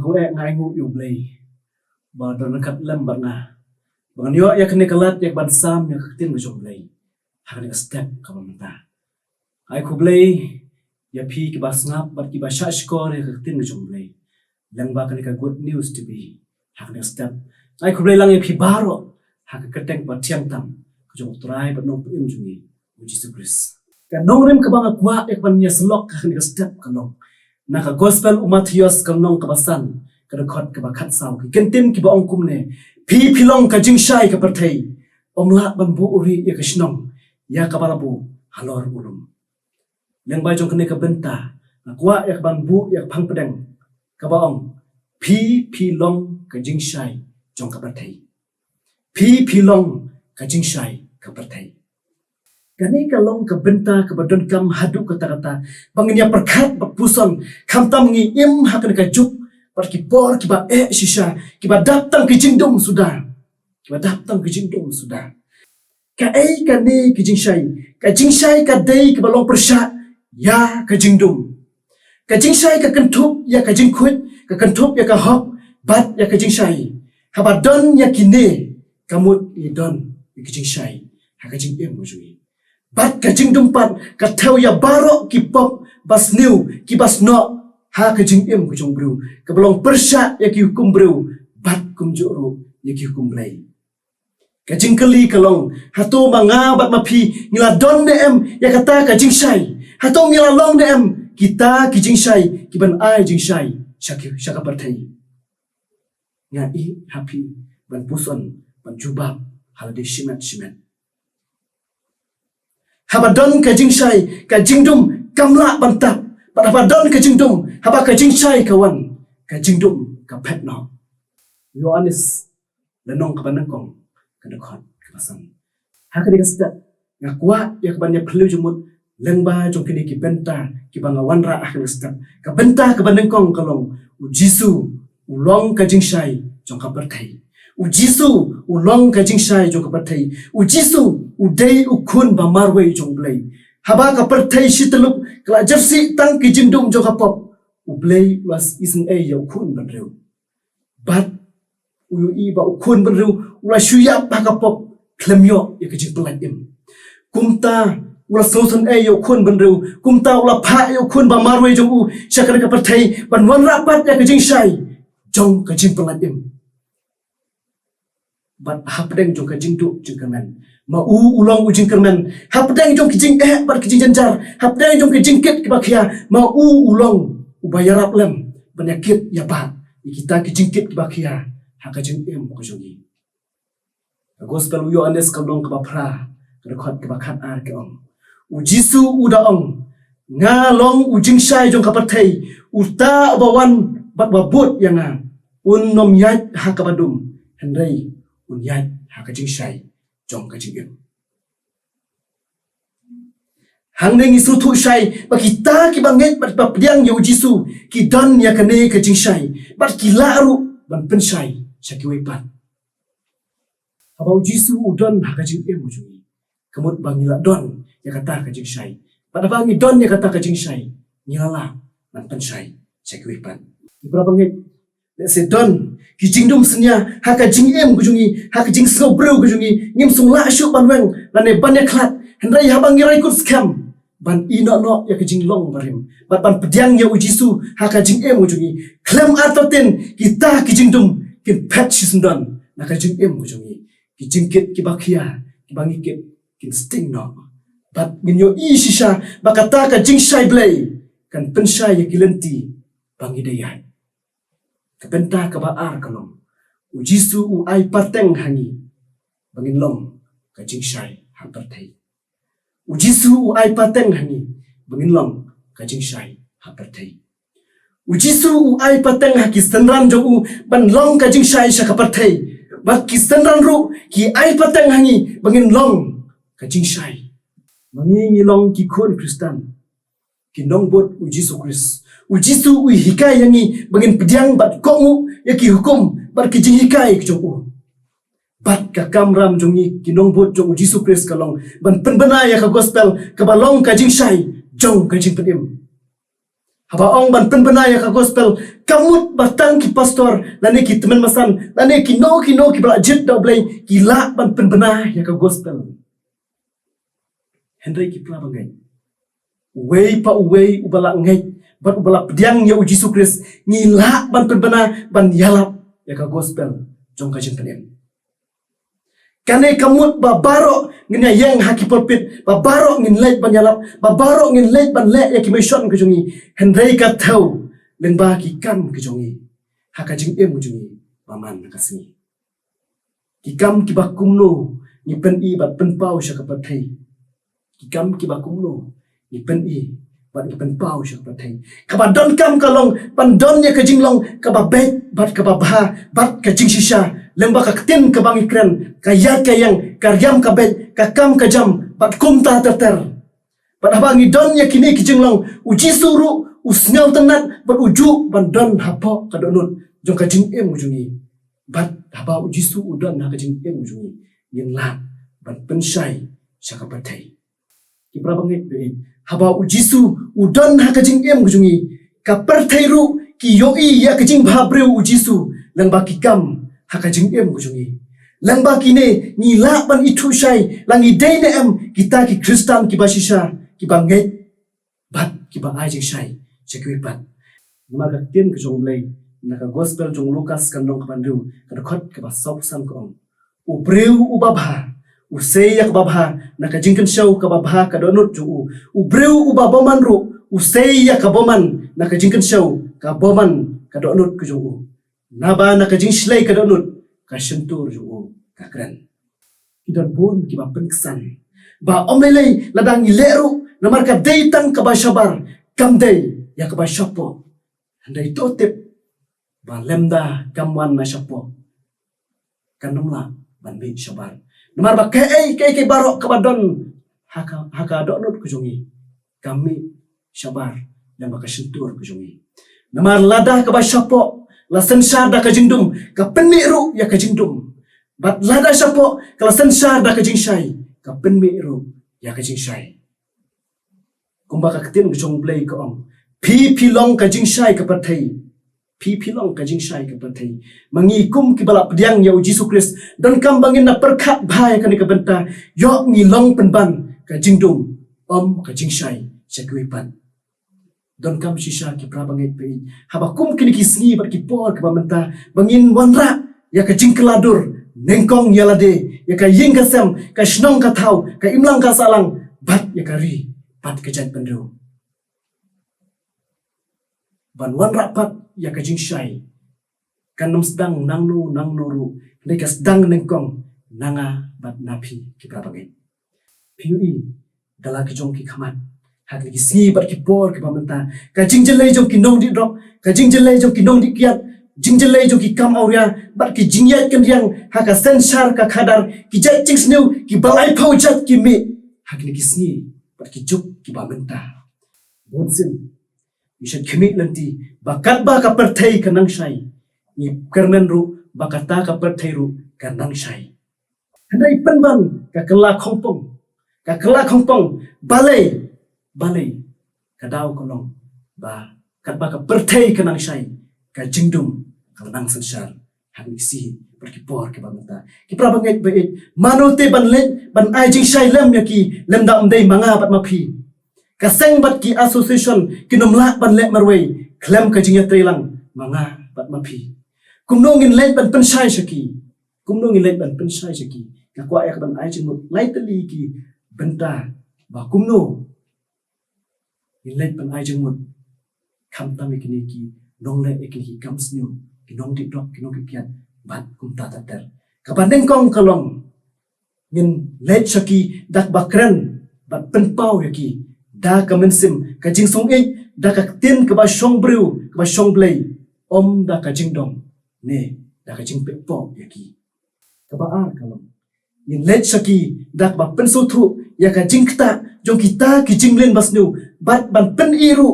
ko ngai ngu yu blei ba don kat lam ba na ba nyo ya kne kalat yak ban sam ya tin ba jom blei ha ne step ka ba mata ai ku blei ya phi ki ba snap ba ki ba sha score ya tin ba jom blei lang ba kne ka good news to be ha ne step ai ku blei lang ya phi baro ha ka teng ba thiam tam ka jom try ba no im jumi Jesus Christ ka nong rem ka ba kwa ek ban ya slok ka ne step ka nong na ka gospel Matthews ka nong ka basan ka khot ka ba khat saw ki kentin ki ba ongkum ne phi long ka jing shai ka parthei omla ban bu uri ya ka shnong ya ka balabu halor ulum leng ba jong kne ka benta kwa ek ban bu ya phang pedang ka ba ong phi long ka jing shai jong ka parthei phi long ka jing shai ka parthei kani ka long ka benta ka badon kam hadu kata kata bangnya perkhat puson kham tam ngi im hakan ka juk par ki por ki ba shisha ki ba datang ki jingdom sudah ki ba datang ki jingdom sudah ka ka ni ki jingshai ka dei ki ba long persha ya ka jingdom ka jingshai ka kentup ya ka jingkhut ka kentup ya ka hok bat ya ka jingshai ha ba don ya ki ne kamut ni don ki jingshai ha ka jing em mujui bat ka jingdom pat ka thau ya baro ki pop bas new ki bas no ha ka jing em ku jong bru ka belong persha ya ki hukum bru bat kum joro ya ki hukum lay ka jing kali ka long ha to manga bat ma phi ngila don de em ya kata ka jing shai ha to ngila long de em kita ki jing shai ki ban ai jing shai shaka parthai nga i happy ban puson ban jubab hal de shimat habadon ka jing shai ka jingdum kamla bantap habadon ka jingdum haba ka jing shai kawan ka jingdum ka pet no yohanes lanong ka banang kong ka dakhot ka pasang ha ka digasta nga kwa yak banya phlu jumut lengba jong kini ki benta ki banga wanra akhir step ka benta ka banang kong kalong u jisu ulong ka jing shai jong ka perthai u jisu ulong ka jing shai jong ka perthai u jisu udai ukun ba marwe jong blei haba ka perthai shitlup kala jersi tang ki jingdum jong ka pop u blei was isn a ya ukun ban reu bat u i ba ukun ban reu ula shuya ba ka pop klemyo ya ka jing pelat im kumta ula sosan a ya ukun ban reu kumta ula pha ya ukun ba marwe jong u shakar ka perthai ban wan rapat ya ka jing shai jong ka jing pelat im bat hapdeng jong ka jingdu jing kamen ma ulong ujing kermen hapdeng jong kijing bar kijing janjar hapdeng jong kijing kit kibakia ma ulong ubayarap lem penyakit ya ba kita kijing kit kibakia haka jing em ko jongi gospel Yohanes kalong ka bapra ka khot ka bakhat ar ke ong u jisu uda ong ngalong ujing shai jong ka pathai uta bawan bat babut yanga nom yat haka badum hendrai un yat haka jing shai jong ka jing em hang deng isu thu shai ba kita ki banget bat ba piang yo jisu ki don ya kane ka jing shai bat ki laru ban pen shai shaki we pat abau jisu udon ha ka jing em ujui kamut bangila don ya kata ka jing shai bat bangi don ya kata ka jing shai nyala ban pen shai shaki we pat ibra banget se don ki jingdum senya ha ka jing em gujungi ha ka jing so bro gujungi ngim sung la shu ban weng la ne ban ya klat hendrai ha bang ngirai kut scam ban ino no ya ka jing long barim bat ban pediang ya ujisu ha ka jing em gujungi klem atoten kita ki jingdum kin pet shisndon na ka jing em gujungi ki jingkit ki bakia ki bangi kit kin sting no bat ngin yo i shisha bakata ka jing shai blai kan pen shai ya kilenti bangi dayai kabenta ka ba ar kalong u jisu u ai pateng hangi bangin long ka jing shai ha parthai u jisu u ai pateng hangi bangin long ka jing shai ha parthai u jisu u ai pateng ha ki sanran jo u ban long ka jing shai sha ka parthai ba ki sanran ru ki ai pateng hangi bangin long ka jing shai mangi long ki khon kristan ki nong bot u jisu Christ u jisu u hikai yangi bangin pediang bat kongu ya ki hukum bat ki jing hikai ki joku bat ka kamram jongi ki nong bot jong u jisu Christ kalong ban penbana ya ka gospel ka balong ka jing shai jong ka jing pedim Haba ong ban penbenaya ka gospel kamut batang ki pastor lani ki teman masan lani ki no ki belajit da blay ki la ban penbenaya ka gospel. Henry ki pla bangai. Wei pa wei ubala ngai bat ubala pediang ya uji Yesus ngila ban penbena ban yalap ya ka gospel jong ka jengpen. Kane kamut babaro ngina yang haki pulpit babaro ngin leit ban yalap babaro ngin leit ban le ya ki mesion ke jongi Henry ka tau lengba ki kam ke jongi haka jing em ke jongi paman kasni ki kam ki bakumno ni pen i bat pen pau sya ka pathai ki kam ki bakumno ni pen i bat ki pen pau sya ka pathai ka ba don kam ka long pan don ya ka jing long ka ba bet bat ka ba bha bat ka jing shisha lembah ka tin ka bang ikren ka ya ka yang karyam ka bet ka kam ka jam bat kum ta ter bat abang idon ya kini ki jinglong uji suru usngau tenat bat uju ban don hapo ka donut jong ka jing em ujungi bat haba uji su udon ha ka jing em ujungi yin la ban penshai syaka patai ki prabang be haba uji su udon ha ka jing em ujungi ka perthai ru ki yoi ya ka jing bhabreu uji su lembah ki kam haka jing em kujungi langba kine ni la ban itu shai langi dei ne em kita ki Kristan ki basisha ki bangai bat ki ba ai jing shai chekwi pat ma ka tin kujung lei na ka gospel jong Lukas kan dong kan ru ka khot ka ba sop sam ko ong u breu u babha u sei yak babha na ka jing kan show ka babha ka donut ju u breu u baboman ru u sei yak ka boman na ka jing kan show ka boman ka donut kujung naba na ka jing slay ka donut ka shentur ju ka kran idon pun ki ba penksan ba omelei ladang ileru namar ka deitang ka ba shabar kam dei ya ka ba shapo handai totep ba lemda kamwan na shapo kanumla ban bi shabar namar ba ke barok ka ba don haka donut ku jongi kami shabar dan ba ka shentur ku jongi namar lada ka ba shapo la sensar da ka jingdum ka penmiru ya ka jingdum bat lada shapo kala sensar da ka jingshai ka penmiru ya ka jingshai kumba ka tin jong play ko ong pi long ka jingshai ka pathai pi long ka jingshai ka pathai mangi kum ki bala pediang ya uji Yesus dan kam bangin na perkhat bhai ka ni ka benta yo ngi long penban ka jingdum ka jingshai chekwi pan don kam shisha ki prabangai pe habakum kini kisni bar ki por ka bamenta bangin wanra ya ka jingkladur nengkong yalade ya ka ying ka sem ka shnong ka thau ka imlang ka salang bat ya ka ri pat ka jan pendru ban wanra pat ya ka jingshai kanum sedang nangnu ru ne ka sedang nengkong nanga bat napi ki prabangai piui dala ki jong ki khamat hak lagi si bat ki por ki pamenta ka jingjelai jong ki nong di drop ka jingjelai jong ki nong di kiat jingjelai jong ki kam auria bat ki jingyat kan yang haka sensar ka khadar ki jat jing sneu ki balai phau jat ki mi hak lagi si bat ki juk ki pamenta bonsin isha khimi lanti bakat ba ka perthai ka nang shai ni kermen ru bakata ka perthai ru ka nang shai handai penban ka kala khongpong balai kadau kolong ba katba ka perthai kanang shai ka jingdum kanang sensar hang isi berkipor ke bamata ki prabangai bait manote ban ai jing shai lem yaki lem da umdai manga bat mapi ka seng bat ki association kinomla ban le marwei klem ka jingya trilang manga bat mapi kumnongin let ban penshai shaki ka kwa yak ban ai jing lightly ki benta ba kumno inlet ban ai jengmut kam tam ikini ki nong le ikini kam snu ki nong di drop ki nong ki pian bat kum ta ter ka bandeng kong kalong ngin let shaki dak bakran bat pen pau yaki da ka mensim ka jing song e da ka tin ka ba shong breu ka ba shong blai om da ka jing dong ne da ka jing pe po yaki ka ba ar kalong ngin let shaki dak ba pen so thu ya ka jing kta jong kita ki jing len basnu bat ban pen iru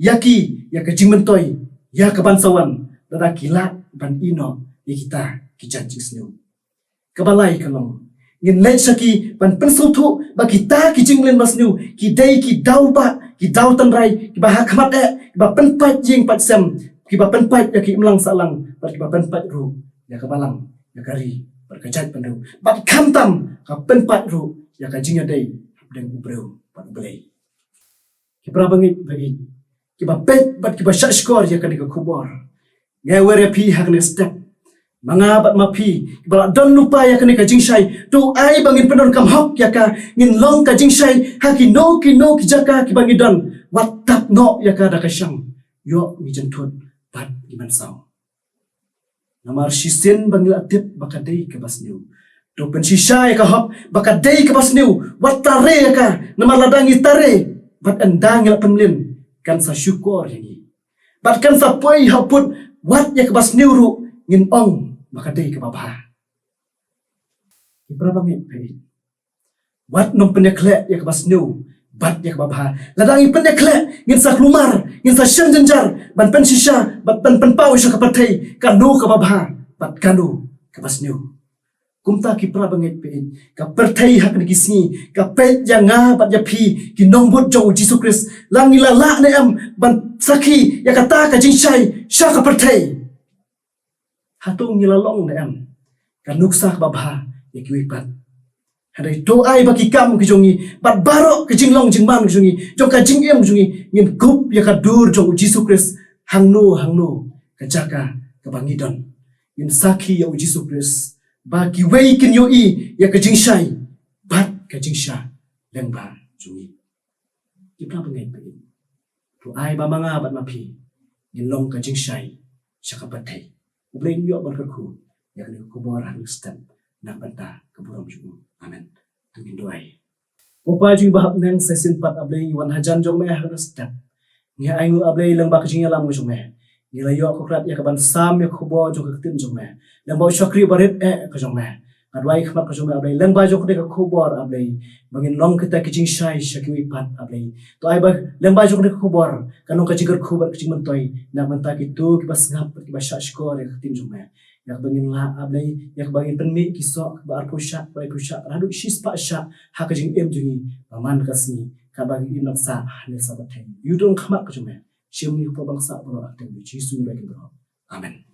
yaki ya ka jing mentoi ya ka ban sawan dada kila ban ino ya kita ki jan jing snu kabalai kalong ngin let shaki ban pen so thu ba kita ki jing len basnu ki dai ki dau ba ki dau tan rai ki ba hakmat ki ba penpat jing pat sem ki ba penpat ya ki mlang salang bat ki ba penpat ru ya ka balang ya kari berkejat pendu bat kamtam ka penpat ru ya ka jing ya dei deng ubreu pat belai ki pra bangit bagi ki ba pet bat ki ba shot score ya ka ni ka kubor ngai were pi hak ni step Mga bat mapi bala don lupa ya kani ka jingshai tu ai bangin pendon kam hok ya ka ngin long ka jingshai ha ki no ki jaka ki bangi don wat tap no ya ka da ka syang yo ni jentut bat iman sao namar sisen bangil atip bakadei ke basniu tu pen shisha ya ka hop bakadei ke basniu wat tare ya ka namar ladangi tare bat endang ya penlin kan sa syukur yani bat kan sa poi haput wat ya ke basniu ru ngin ong maka day ka babah. Ibra bangit pay. Wat nung penyakle ya kabas new bat ya kababah. Ladang penyakle ngin sa klumar ngin sa syan janjar ban pen sisya bat pen pau siya kapatay kanu kababah bat kanu kabas new. Kumta ki pra bangit pay. Kapatay hak ni kisni kapet yang nga bat ya pi kinongbut jo Jesus Christ langila la na am ban saki ya kata ka jinshay siya kapatay. Hatung nilalong na em kanuksak babha ya kiwipat hadai to ai baki kam ki jongi bat baro ki jinglong jingman ki jongi jong ka jingem jongi ngin kup ya ka dur jong Jesus Christ hangno ka jaka ka bangidon in saki ya Jesus Christ ba ki wei kin yo I ya ka jingshai bat ka jingsha lengba jongi ipna pengai pe to ai ba manga bat mapi ngin long ka jingshai syaka patai Ublain yo berkerku, ya kini kubur harus step nak banta keburam juga. Amin. Tunggu doai. Upa juga bahap neng sesin pat ablay wan hajan jong meh harus step. Ngia aingu ablay leng bak jing yalam jong meh. Nila yo kokrat ya kaban sam ya kubur jong ketin jong meh. Leng bau syakri barit ke jong meh. Adwai khmat ke jong meh ablay leng baju kede ke kubur ablay. Bangin long kita kicing syai syakwi pat ablay. To ai ba leng baju kede ke kubur. Kanong kajigar kubur kicing mentoy. Nak mentah gitu kibas ngap kibas syashkor ya ketin jong meh. Yak bangin la ablay yak bangin penmi kisok bar pusyak bai pusyak radu shis pa syak hak jing em jungi paman kasni ka bagi inok sa ne sabateng yudong khmat ka jume shimni ko bangsa bro atem Jesus bagi bro amen